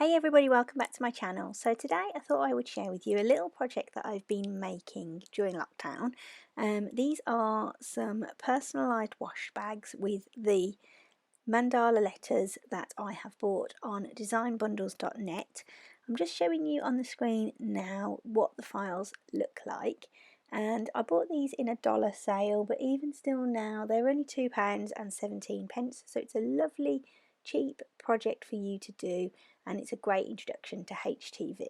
Hey everybody, welcome back to my channel. So today I thought I would share with you a little project that I've been making during lockdown. These are some personalised wash bags with the mandala letters that I have bought on designbundles.net. I'm just showing you on the screen now what the files look like. And I bought these in a dollar sale, but even still now they're only £2.17, so it's a lovely cheap project for you to do, and it's a great introduction to HTV.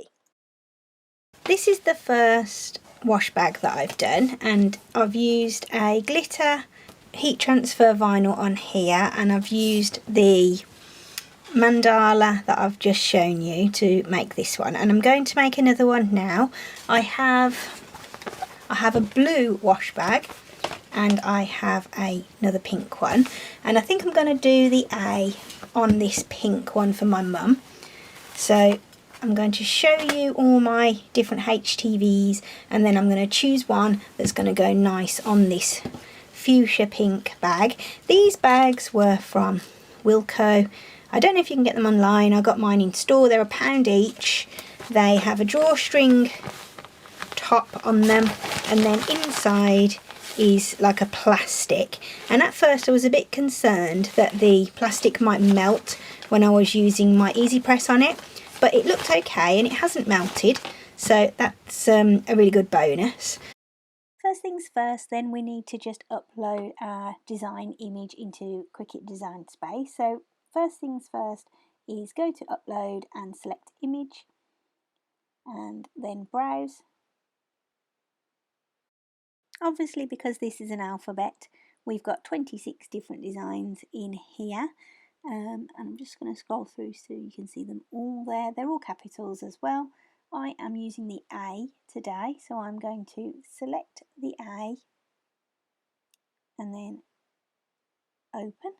This is the first wash bag that I've done, and I've used a glitter heat transfer vinyl on here, and I've used the mandala that I've just shown you to make this one, and I'm going to make another one now. I have a blue wash bag and I have another pink one, and I think I'm going to do the A on this pink one for my mum. So I'm going to show you all my different HTVs, and then I'm going to choose one that's going to go nice on this fuchsia pink bag. These bags were from Wilko. I don't know if you can get them online. I got mine in store. They're £1 each. They have a drawstring top on them, and then inside is like a plastic, and at first I was a bit concerned that the plastic might melt when I was using my Easy Press on it, but it looked okay and it hasn't melted, so that's a really good bonus. First things first, then we need to just upload our design image into Cricut Design Space. So first things first is go to upload and select image, and then browse. Obviously, because this is an alphabet, we've got 26 different designs in here, and I'm just going to scroll through so you can see them all there. They're all capitals as well. I am using the A today, so I'm going to select the A and then open.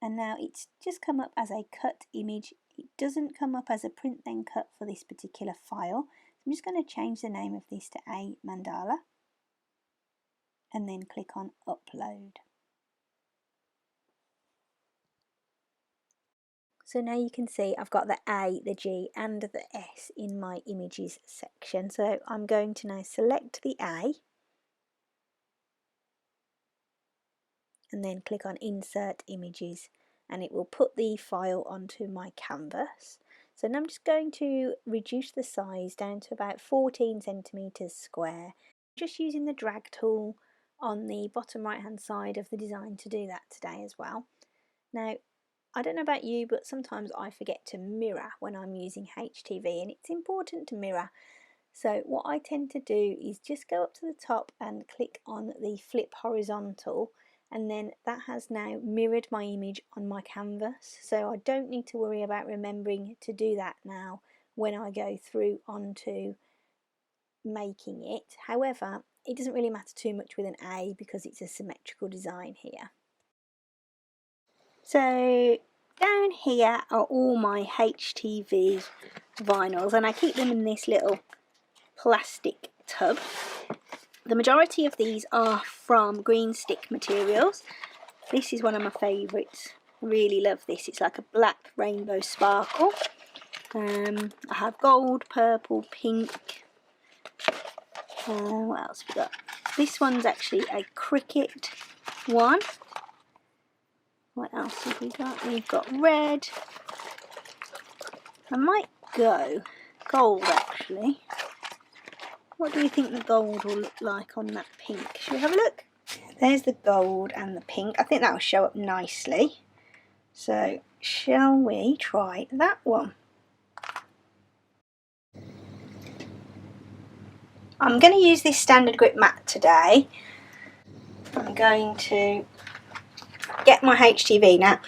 And now it's just come up as a cut image. It doesn't come up as a print then cut for this particular file. I'm just going to change the name of this to A Mandala and then click on upload. So now you can see I've got the A, the G and the S in my images section. So I'm going to now select the A and then click on insert images, and it will put the file onto my canvas. So now I'm just going to reduce the size down to about 14 centimeters square, just using the drag tool on the bottom right hand side of the design to do that today as well. Now I don't know about you, but sometimes I forget to mirror when I'm using HTV, and it's important to mirror. So what I tend to do is just go up to the top and click on the flip horizontal, and then that has now mirrored my image on my canvas, so I don't need to worry about remembering to do that now when I go through onto making it. However, it doesn't really matter too much with an A because it's a symmetrical design here. So down here are all my HTV vinyls, and I keep them in this little plastic tub. The majority of these are from Green Stick Materials. This is one of my favourites. I really love this. It's like a black rainbow sparkle. I have gold, purple, pink. What else have we got? This one's actually a Cricut one. What else have we got? We've got red. I might go gold actually. What do you think the gold will look like on that pink? Shall we have a look? There's the gold and the pink. I think that will show up nicely. So shall we try that one? I'm going to use this standard grip mat today. I'm going to get my HTV. Now,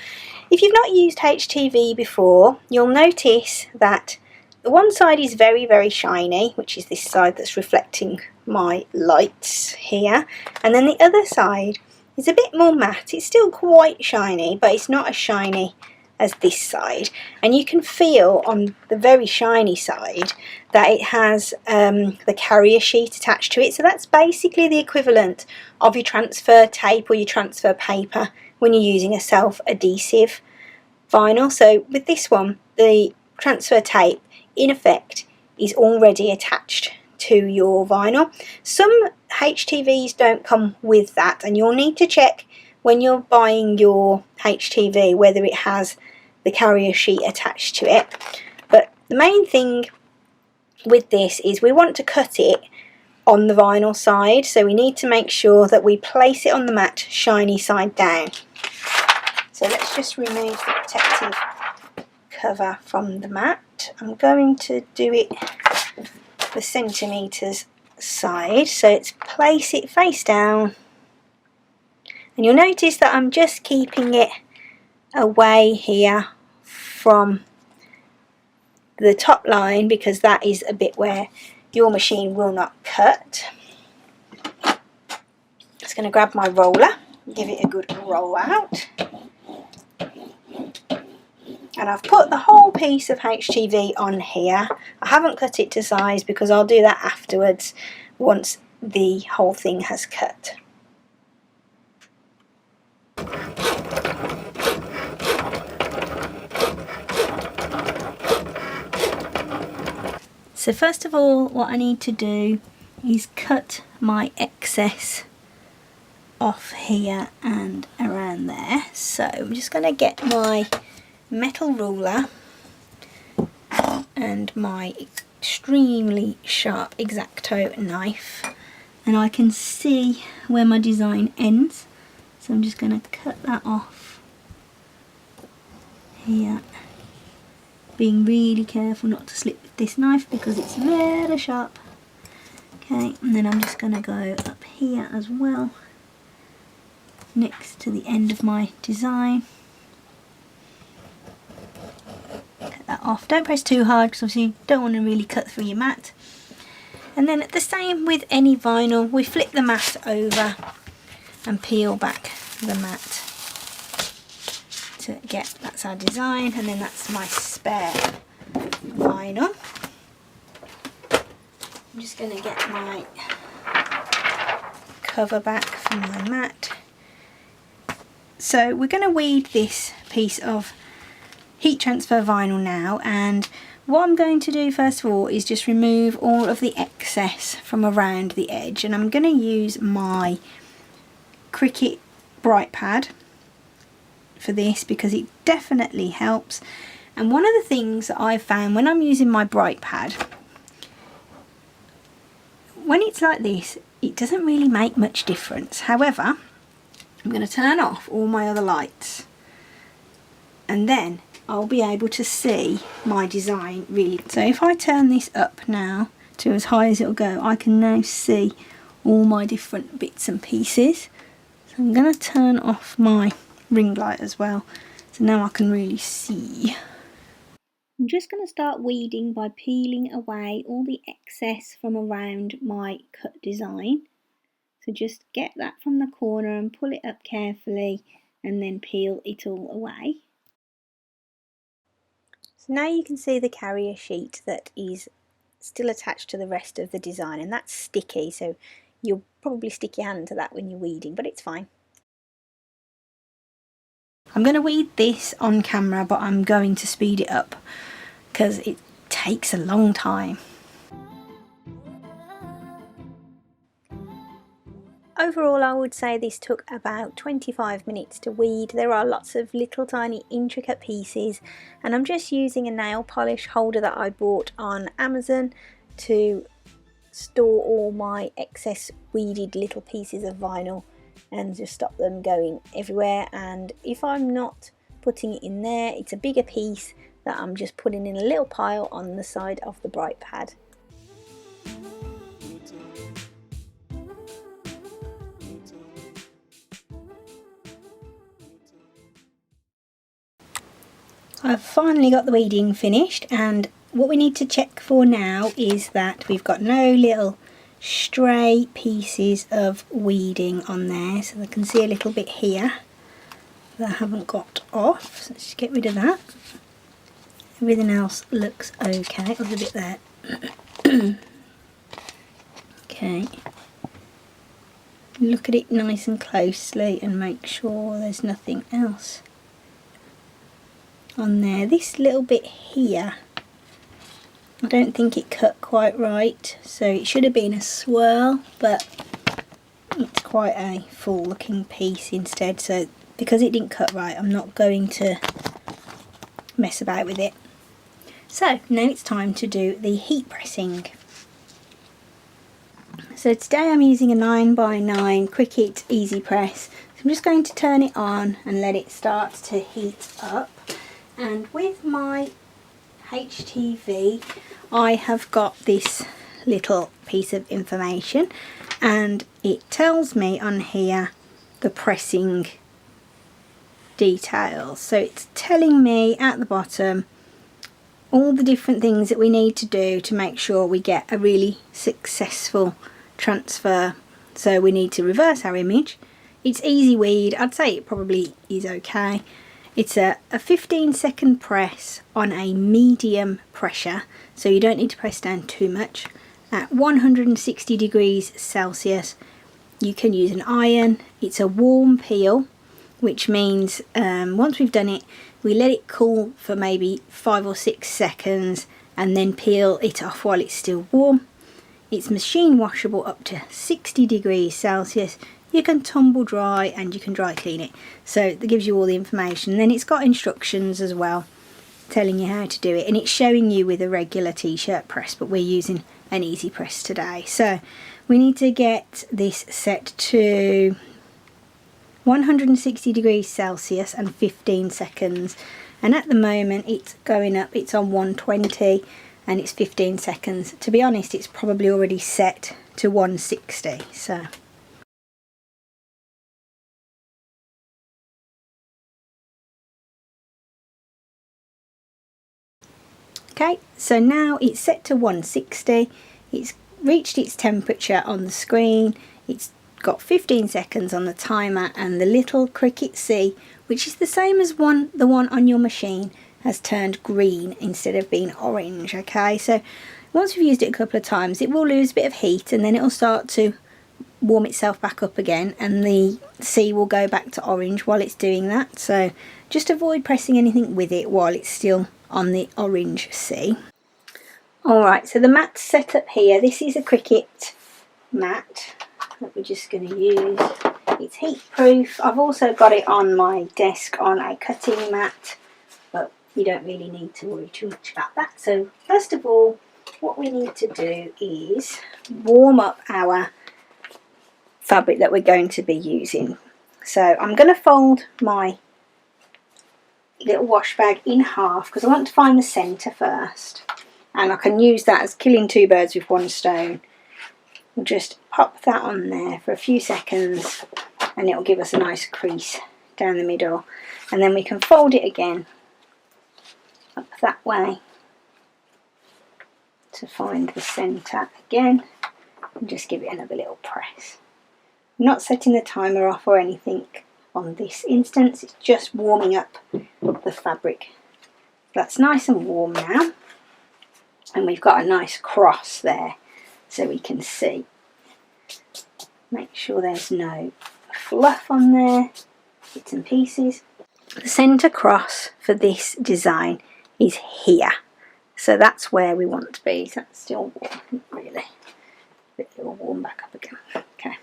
if you've not used HTV before, you'll notice that the one side is very, very shiny, which is this side that's reflecting my lights here, and then the other side is a bit more matte. It's still quite shiny, but it's not as shiny as this side, and you can feel on the very shiny side that it has the carrier sheet attached to it. So that's basically the equivalent of your transfer tape or your transfer paper when you're using a self-adhesive vinyl. So with this one, the transfer tape in effect is already attached to your vinyl. Some HTVs don't come with that, and you'll need to check when you're buying your HTV whether it has the carrier sheet attached to it. But the main thing with this is we want to cut it on the vinyl side, so we need to make sure that we place it on the mat shiny side down. So let's just remove the protective cover from the mat. I'm going to do it the centimetres side, so it's place it face down, and you'll notice that I'm just keeping it away here from the top line because that is a bit where your machine will not cut. Just going to grab my roller, give it a good roll out. And I've put the whole piece of HTV on here. I haven't cut it to size because I'll do that afterwards once the whole thing has cut. So first of all, what I need to do is cut my excess off here and around there. So I'm just going to get my metal ruler and my extremely sharp X-Acto knife, and I can see where my design ends, so I'm just going to cut that off here, being really careful not to slip with this knife because it's very sharp. Okay, and then I'm just going to go up here as well, next to the end of my design. Cut that off. Don't press too hard because obviously you don't want to really cut through your mat. And then the same with any vinyl, we flip the mat over and peel back the mat to get, that's our design, and then that's my spare vinyl. I'm just going to get my cover back from my mat. So we're going to weed this piece of heat transfer vinyl now, and what I'm going to do first of all is just remove all of the excess from around the edge, and I'm going to use my Cricut bright pad for this because it definitely helps. And one of the things that I've found when I'm using my bright pad, when it's like this, it doesn't really make much difference. However, I'm going to turn off all my other lights and then I'll be able to see my design really. So if I turn this up now to as high as it'll go, I can now see all my different bits and pieces. So I'm going to turn off my ring light as well, so now I can really see. I'm just going to start weeding by peeling away all the excess from around my cut design. So just get that from the corner and pull it up carefully and then peel it all away. So now you can see the carrier sheet that is still attached to the rest of the design, and that's sticky, so you'll probably stick your hand to that when you're weeding, but it's fine. I'm going to weed this on camera, but I'm going to speed it up because it takes a long time. Overall, I would say this took about 25 minutes to weed. There are lots of little tiny intricate pieces, and I'm just using a nail polish holder that I bought on Amazon to store all my excess weeded little pieces of vinyl and just stop them going everywhere. And if I'm not putting it in there, it's a bigger piece that I'm just putting in a little pile on the side of the bright pad. I've finally got the weeding finished, and what we need to check for now is that we've got no little stray pieces of weeding on there. So I can see a little bit here that I haven't got off, so let's just get rid of that. Everything else looks okay. There's a bit there. Okay, look at it nice and closely and make sure there's nothing else on there. This little bit here, I don't think it cut quite right, so it should have been a swirl, but it's quite a full looking piece instead. So because it didn't cut right, I'm not going to mess about with it. So now it's time to do the heat pressing. So today I'm using a 9x9 Cricut Easy Press. So I'm just going to turn it on and let it start to heat up. And with my HTV, I have got this little piece of information, and it tells me on here the pressing details. So it's telling me at the bottom all the different things that we need to do to make sure we get a really successful transfer. So we need to reverse our image. It's easy weed. I'd say it probably is okay. It's a 15-second press on a medium pressure, so you don't need to press down too much. At 160 degrees Celsius, you can use an iron. It's a warm peel, which means once we've done it, we let it cool for maybe 5 or 6 seconds and then peel it off while it's still warm. It's machine washable up to 60 degrees Celsius. You can tumble dry and you can dry clean it. So that gives you all the information. And then it's got instructions as well, telling you how to do it. And it's showing you with a regular t-shirt press, but we're using an easy press today. So we need to get this set to 160 degrees Celsius and 15 seconds. And at the moment it's going up, it's on 120 and it's 15 seconds. To be honest, it's probably already set to 160. So okay, so now it's set to 160. It's reached its temperature on the screen. It's got 15 seconds on the timer, and the little Cricut C, which is the same as the one on your machine, has turned green instead of being orange. Okay, so once we've used it a couple of times, it will lose a bit of heat and then it will start to warm itself back up again, and the C will go back to orange while it's doing that. So just avoid pressing anything with it while it's still on the orange C. Alright, so the mat's set up here. This is a Cricut mat that we're just going to use. It's heat proof. I've also got it on my desk on a cutting mat, but you don't really need to worry too much about that. So first of all, what we need to do is warm up our fabric that we're going to be using. So I'm going to fold my little wash bag in half because I want to find the centre first, and I can use that as killing two birds with one stone. We'll just pop that on there for a few seconds and it will give us a nice crease down the middle, and then we can fold it again up that way to find the centre again and just give it another little press. I'm not setting the timer off or anything on this instance, it's just warming up the fabric. That's nice and warm now, and we've got a nice cross there so we can see. Make sure there's no fluff on there, bits and pieces. The centre cross for this design is here, so that's where we want to be. So that's still warm, really. It will warm back up again. Okay.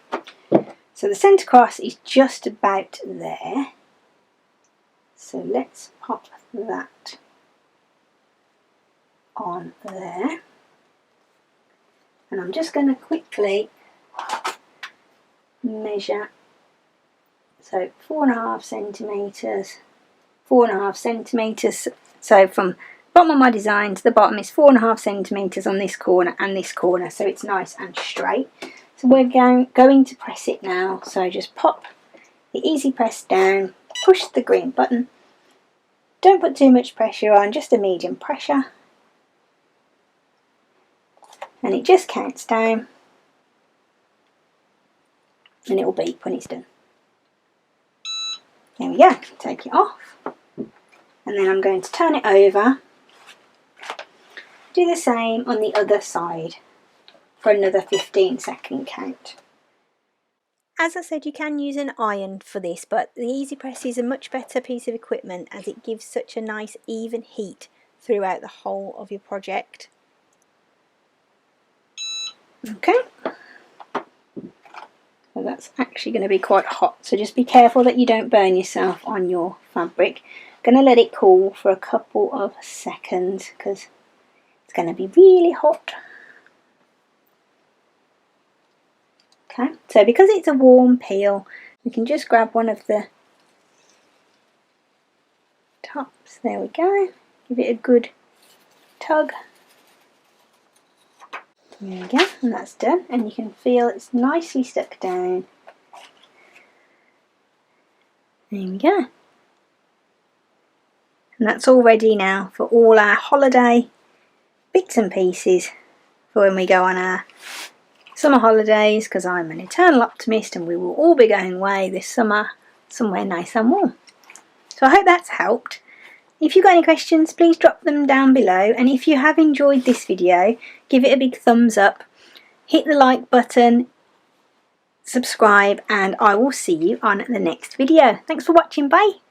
So the centre cross is just about there. So let's pop that on there. And I'm just going to quickly measure. So 4.5 centimetres, 4.5 centimetres. So from the bottom of my design to the bottom is 4.5 centimetres on this corner and this corner. So it's nice and straight. So we're going to press it now. So just pop the easy press down, push the green button. Don't put too much pressure on, just a medium pressure. And it just counts down. And it will beep when it's done. There we go, take it off. And then I'm going to turn it over. Do the same on the other side for another 15-second count. As I said, you can use an iron for this, but the Easy Press is a much better piece of equipment as it gives such a nice even heat throughout the whole of your project. Okay, so that's actually going to be quite hot, so just be careful that you don't burn yourself on your fabric. I'm going to let it cool for a couple of seconds because it's going to be really hot. Okay, so because it's a warm peel, we can just grab one of the tops. There we go. Give it a good tug. There we go, and that's done. And you can feel it's nicely stuck down. There we go. And that's all ready now for all our holiday bits and pieces for when we go on our summer holidays, because I'm an eternal optimist and we will all be going away this summer somewhere nice and warm. So I hope that's helped. If you've got any questions, please drop them down below, and if you have enjoyed this video, give it a big thumbs up, hit the like button, subscribe, and I will see you on the next video. Thanks for watching, bye!